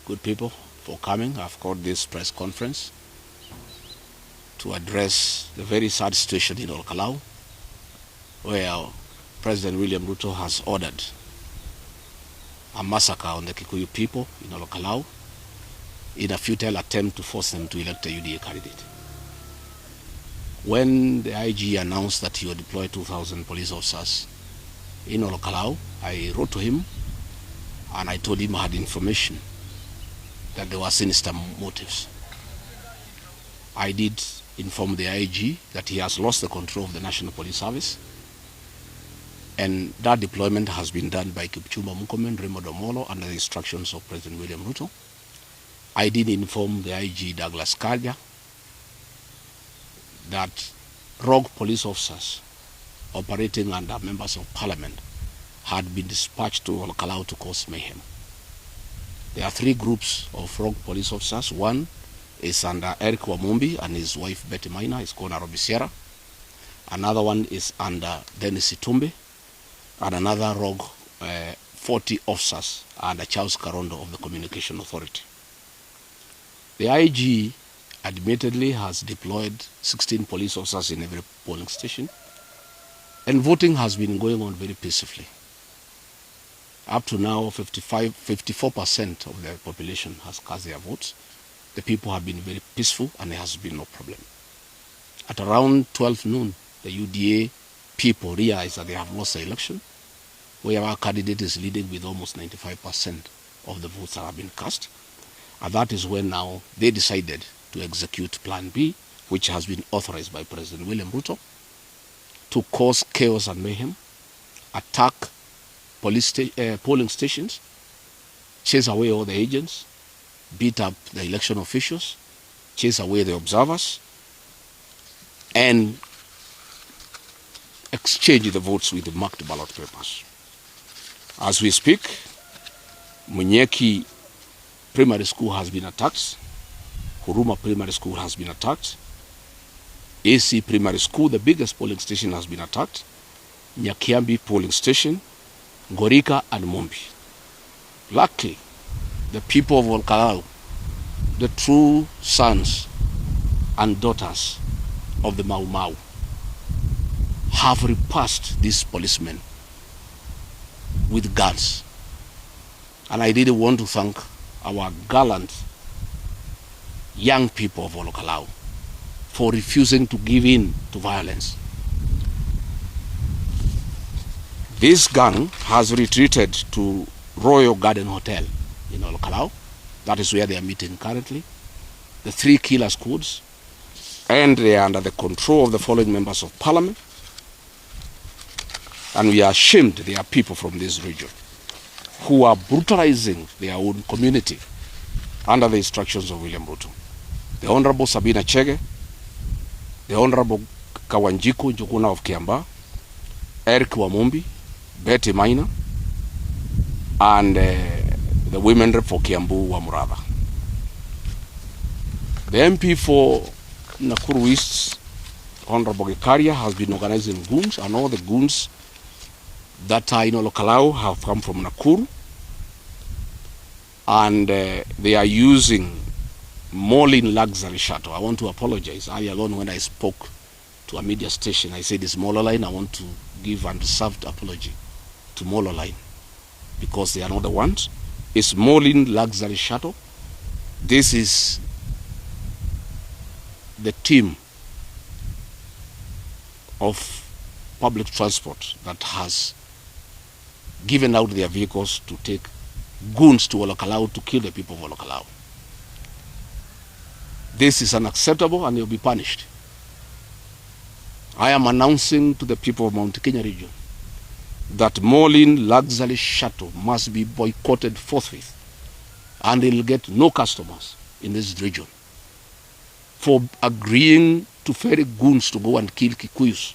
good people, for coming. I've called this press conference to address the very sad situation in Kalou, where President William Ruto has ordered a massacre on the Kikuyu people in Kalou in a futile attempt to force them to elect a UDA candidate. When the IG announced that he would deploy 2,000 police officers in Kalou, I wrote to him and I told him I had information that there were sinister motives. I did inform the IG that he has lost the control of the National Police Service, and that deployment has been done by Kipchumba Murkomen, Raymond Omolo, under the instructions of President William Ruto. I did inform the IG Douglas Kaja that rogue police officers operating under members of parliament had been dispatched to Kalou to cause mayhem. There are three groups of rogue police officers. One is under Eric Wamumbi and his wife Betty Maina, is called Nairobi Sierra. Another one is under Dennis Itumbe, and another rogue 40 officers under Charles Karondo of the Communication Authority. The IG admittedly has deployed 16 police officers in every polling station, and voting has been going on very peacefully. Up to now, 54% of the population has cast their votes. The people have been very peaceful and there has been no problem. At around 12 noon, the UDA people realized that they have lost the election, where our candidate is leading with almost 95% of the votes that have been cast. And that is when now they decided to execute Plan B, which has been authorized by President William Ruto, to cause chaos and mayhem, attack polling stations, chase away all the agents, beat up the election officials, chase away the observers, and exchange the votes with the marked ballot papers. As we speak, Munyeki Primary School has been attacked, Huruma Primary School has been attacked, AC Primary School, the biggest polling station, has been attacked, Nyakiambi Polling Station, Gorika and Mumbi. Luckily, the people of Kalou, the true sons and daughters of the Mau Mau, have repulsed these policemen with guns. And I really want to thank our gallant young people of Kalou for refusing to give in to violence. This gang has retreated to Royal Garden Hotel in Kalou. That is where they are meeting currently. The three killer squads, and they are under the control of the following members of parliament. And we are ashamed they are people from this region who are brutalizing their own community under the instructions of William Ruto. The Honorable Sabina Chege, the Honorable Kawanjiku Njuguna of Kiamba, Eric Wamumbi, Betty Maina, and the women rep for Kiambu Wamuraba. The MP for Nakuru East, Honorable Gikaria, has been organizing goons, and all the goons that are in Kalou have come from Nakuru, and they are using Molin luxury shuttle. I want to apologize. I alone, when I spoke to a media station, I said it's Molo Line. I want to give undeserved apology to Molo Line, because they are not the ones. It's Molin luxury shuttle. This is the team of public transport that has given out their vehicles to take goons to Kalou to kill the people of Kalou. This is unacceptable and they will be punished. I am announcing to the people of Mount Kenya region that Molin luxury shuttle must be boycotted forthwith, and they will get no customers in this region for agreeing to ferry goons to go and kill Kikuyus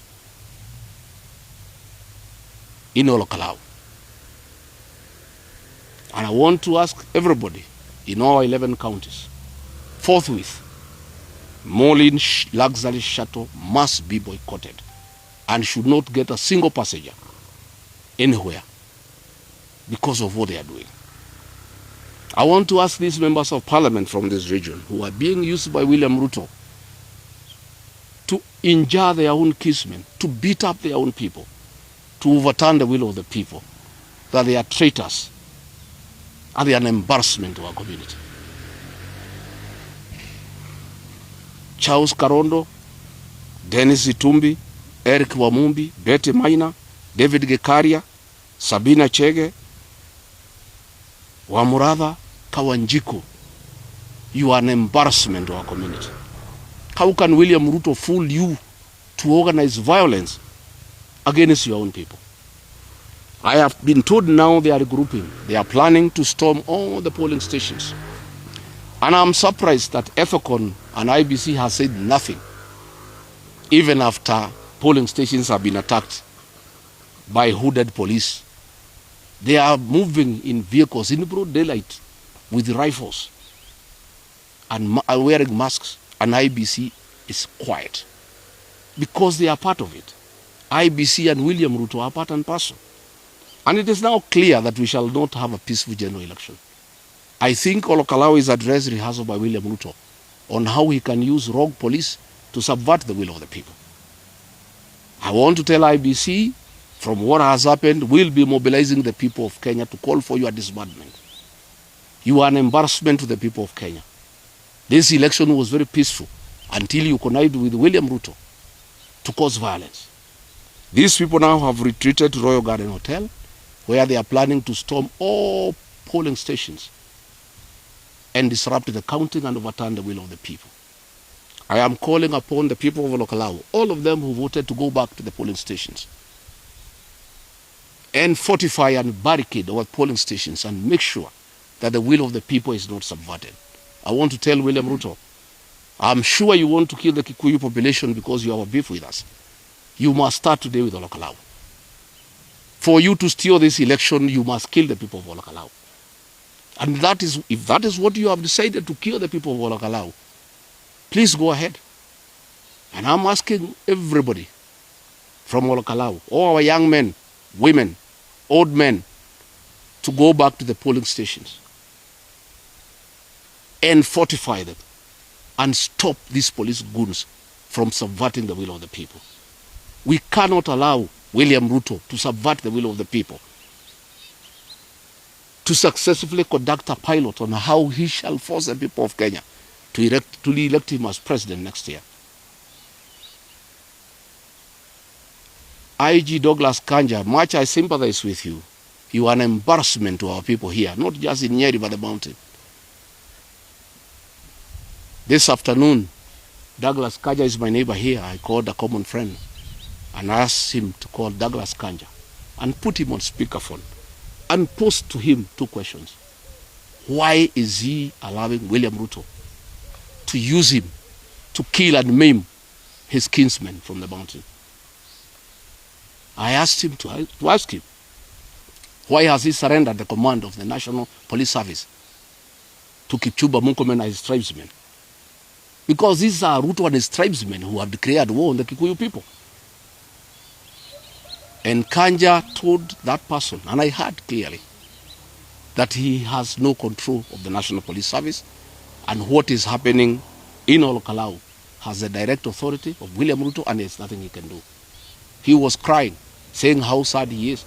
in Kalou. And I want to ask everybody in all 11 counties, forthwith, Molin luxury shuttle must be boycotted and should not get a single passenger anywhere because of what they are doing. I want to ask these members of parliament from this region who are being used by William Ruto to injure their own kinsmen, to beat up their own people, to overturn the will of the people, that they are traitors and they are an embarrassment to our community. Charles Karondo, Dennis Itumbi, Eric Wamumbi, Betty Maina, David Gekaria, Sabina Chege, Wamuratha, Kawanjiku, you are an embarrassment to our community. How can William Ruto fool you to organize violence against your own people? I have been told now they are regrouping. They are planning to storm all the polling stations. And I'm surprised that Ethicon and IBC has said nothing, even after polling stations have been attacked by hooded police. They are moving in vehicles in broad daylight with rifles and are wearing masks, and IBC is quiet because they are part of it. IBC and William Ruto are part and parcel. And it is now clear that we shall not have a peaceful general election. I think Kalou address rehearsal by William Ruto on how he can use rogue police to subvert the will of the people. I want to tell IBC, from what has happened, we'll be mobilizing the people of Kenya to call for your disbandment. You are an embarrassment to the people of Kenya. This election was very peaceful until you connived with William Ruto to cause violence. These people now have retreated to Royal Garden Hotel, where they are planning to storm all polling stations and disrupt the counting and overturn the will of the people. I am calling upon the people of Kalou, all of them who voted, to go back to the polling stations and fortify and barricade our polling stations and make sure that the will of the people is not subverted. I want to tell William Ruto, I'm sure you want to kill the Kikuyu population because you have a beef with us. You must start today with Kalou. For you to steal this election, you must kill the people of Kalou. And that is, if that is what you have decided, to kill the people of Kalou, please go ahead. And I'm asking everybody from Kalou, all our young men, women, old men, to go back to the polling stations and fortify them and stop these police goons from subverting the will of the people. We cannot allow William Ruto to subvert the will of the people, to successfully conduct a pilot on how he shall force the people of Kenya to elect him as president next year. IG Douglas Kanja, much I sympathize with you. You are an embarrassment to our people here, not just in Nyeri, but the mountain. This afternoon, Douglas Kanja is my neighbor here. I called a common friend and asked him to call Douglas Kanja and put him on speakerphone and pose to him 2 questions. Why is he allowing William Ruto to use him to kill and maim his kinsmen from the mountain? I asked him to ask him, why has he surrendered the command of the National Police Service to Kipchumba Murkomen and his tribesmen? Because these are Ruto and his tribesmen who have declared war on the Kikuyu people. And Kanja told that person, and I heard clearly, that he has no control of the National Police Service, and what is happening in Kalou has the direct authority of William Ruto, and there's nothing he can do. He was crying, saying how sad he is,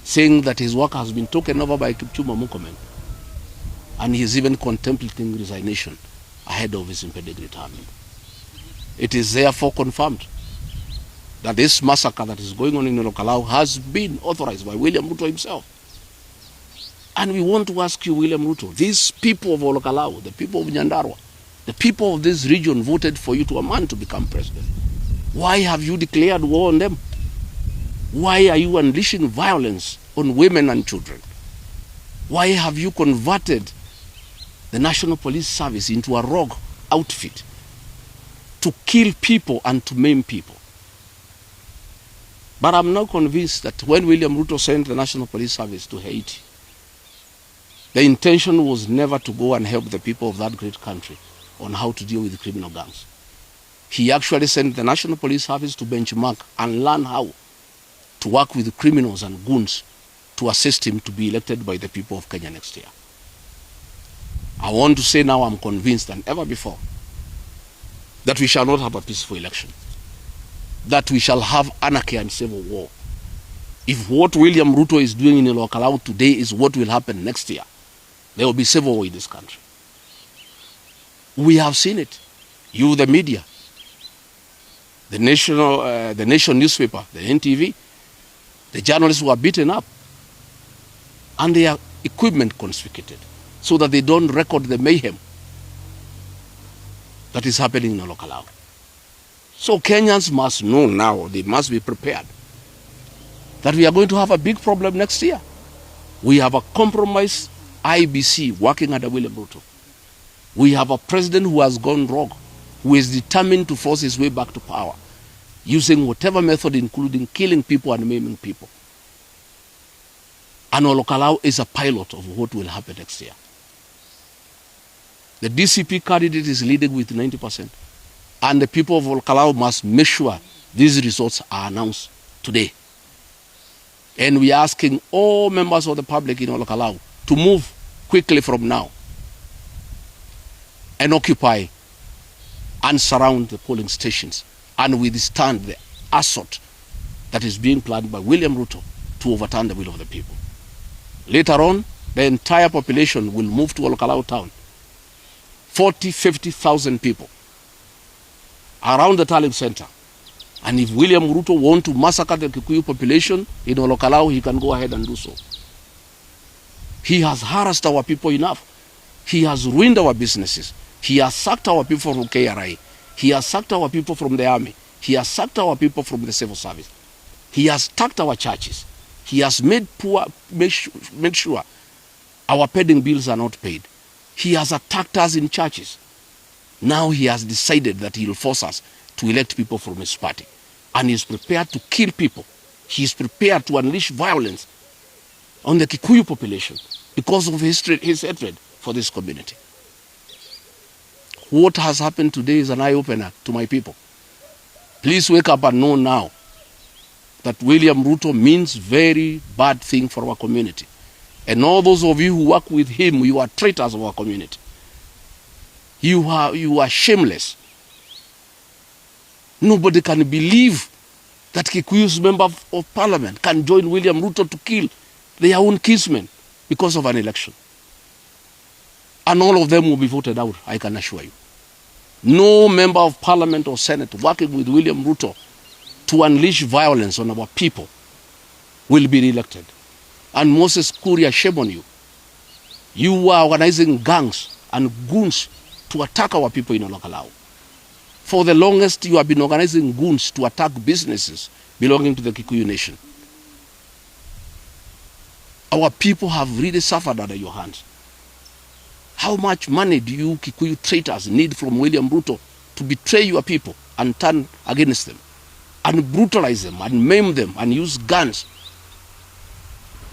saying that his work has been taken over by Kipchumba Murkomen, and he is even contemplating resignation ahead of his impending retirement. It is therefore confirmed that this massacre that is going on in Kalou has been authorized by William Ruto himself. And we want to ask you, William Ruto, these people of Kalou, the people of Nyandarua, the people of this region voted for you to a man to become president. Why have you declared war on them? Why are you unleashing violence on women and children? Why have you converted the National Police Service into a rogue outfit to kill people and to maim people? But I'm now convinced that when William Ruto sent the National Police Service to Haiti, the intention was never to go and help the people of that great country on how to deal with criminal gangs. He actually sent the National Police Service to benchmark and learn how to work with criminals and goons to assist him to be elected by the people of Kenya next year. I want to say now I'm convinced than ever before that we shall not have a peaceful election, that we shall have anarchy and civil war. If what William Ruto is doing in Kalou today is what will happen next year, there will be civil war in this country. We have seen it. You, the media, the nation newspaper, the NTV, the journalists who are beaten up, and their equipment confiscated, so that they don't record the mayhem that is happening in Kalou. So Kenyans must know now, they must be prepared, that we are going to have a big problem next year. We have a compromised IBC working under William Ruto. We have a president who has gone rogue, who is determined to force his way back to power, using whatever method, including killing people and maiming people. And Kalou is a pilot of what will happen next year. The DCP candidate is leading with 90%. And the people of Kalou must make sure these results are announced today. And we are asking all members of the public in Kalou to move quickly from now and occupy and surround the polling stations and withstand the assault that is being planned by William Ruto to overturn the will of the people. Later on, the entire population will move to Kalou town. 50,000 people around the Talib Center. And if William Ruto wants to massacre the Kikuyu population in Kalou, he can go ahead and do so. He has harassed our people enough. He has ruined our businesses. He has sacked our people from KRI. He has sacked our people from the army. He has sacked our people from the civil service. He has attacked our churches. He has made sure our pending bills are not paid. He has attacked us in churches. Now he has decided that he will force us to elect people from his party. And he is prepared to kill people. He is prepared to unleash violence on the Kikuyu population because of his hatred for this community. What has happened today is an eye-opener to my people. Please wake up and know now that William Ruto means very bad thing for our community. And all those of you who work with him, you are traitors of our community. You are shameless. Nobody can believe that Kikuyu's member of parliament can join William Ruto to kill their own kinsmen because of an election. And all of them will be voted out, I can assure you. No member of parliament or senate working with William Ruto to unleash violence on our people will be re-elected. And Moses Kuria, shame on you. You are organizing gangs and goons to attack our people in Kalou. For the longest, you have been organizing goons to attack businesses belonging to the Kikuyu nation. Our people have really suffered under your hands. How much money do you Kikuyu traitors need from William Ruto to betray your people and turn against them and brutalize them and maim them and use guns?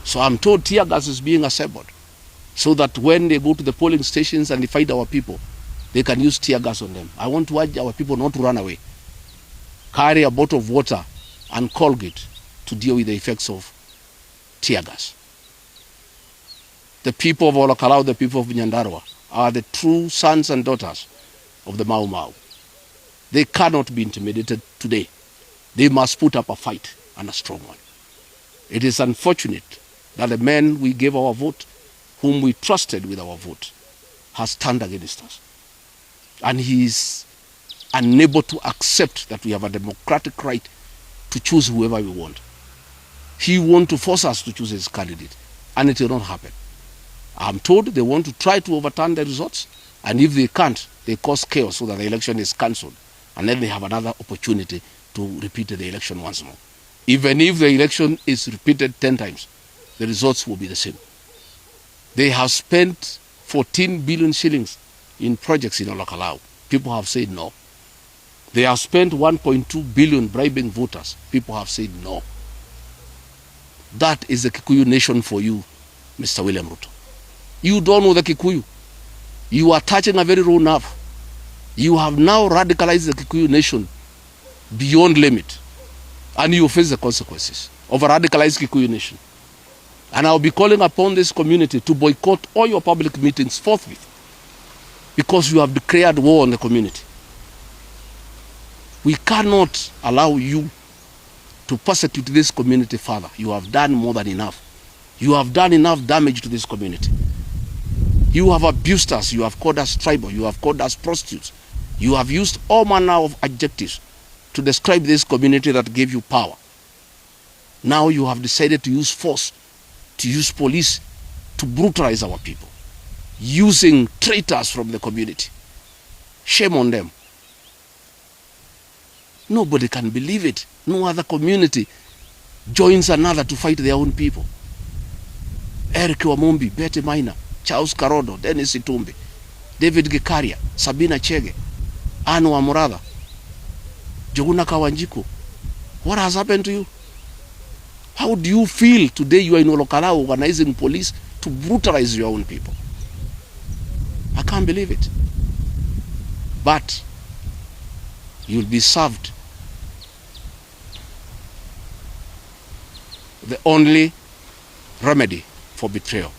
So I'm told tear gas is being assembled so that when they go to the polling stations and they find our people, they can use tear gas on them. I want to urge our people not to run away. Carry a bottle of water and Colgate to deal with the effects of tear gas. The people of Kalou, the people of Nyandarua, are the true sons and daughters of the Mau Mau. They cannot be intimidated today. They must put up a fight, and a strong one. It is unfortunate that the man we gave our vote, whom we trusted with our vote, has turned against us. And he is unable to accept that we have a democratic right to choose whoever we want. He wants to force us to choose his candidate, and it will not happen. I'm told they want to try to overturn the results, and if they can't, they cause chaos so that the election is cancelled, and then they have another opportunity to repeat the election once more. Even if the election is repeated 10 times, the results will be the same. They have spent 14 billion shillings in projects in Kalou. People have said no. They have spent 1.2 billion bribing voters. People have said no. That is the Kikuyu nation for you, Mr. William Ruto. You don't know the Kikuyu. You are touching a very raw nerve. You have now radicalized the Kikuyu nation beyond limit. And you face the consequences of a radicalized Kikuyu nation. And I'll be calling upon this community to boycott all your public meetings forthwith because you have declared war on the community. We cannot allow you to persecute this community further. You have done more than enough. You have done enough damage to this community. You have abused us. You have called us tribal. You have called us prostitutes. You have used all manner of adjectives to describe this community that gave you power. Now you have decided to use force, to use police to brutalize our people, using traitors from the community. Shame on them. Nobody can believe it. No other community joins another to fight their own people. Eric Wamumbi, Betty Maina, Charles Karodo, Dennis Itumbi, David Gikaria, Sabina Chege, Anu Amurada, Joguna Kawanjiku. What has happened to you? How do you feel today you are in Olokala organizing police to brutalize your own people? I can't believe it. But you'll be served. The only remedy for betrayal.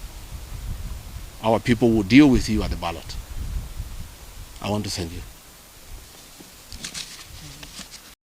Our people will deal with you at the ballot. I want to thank you.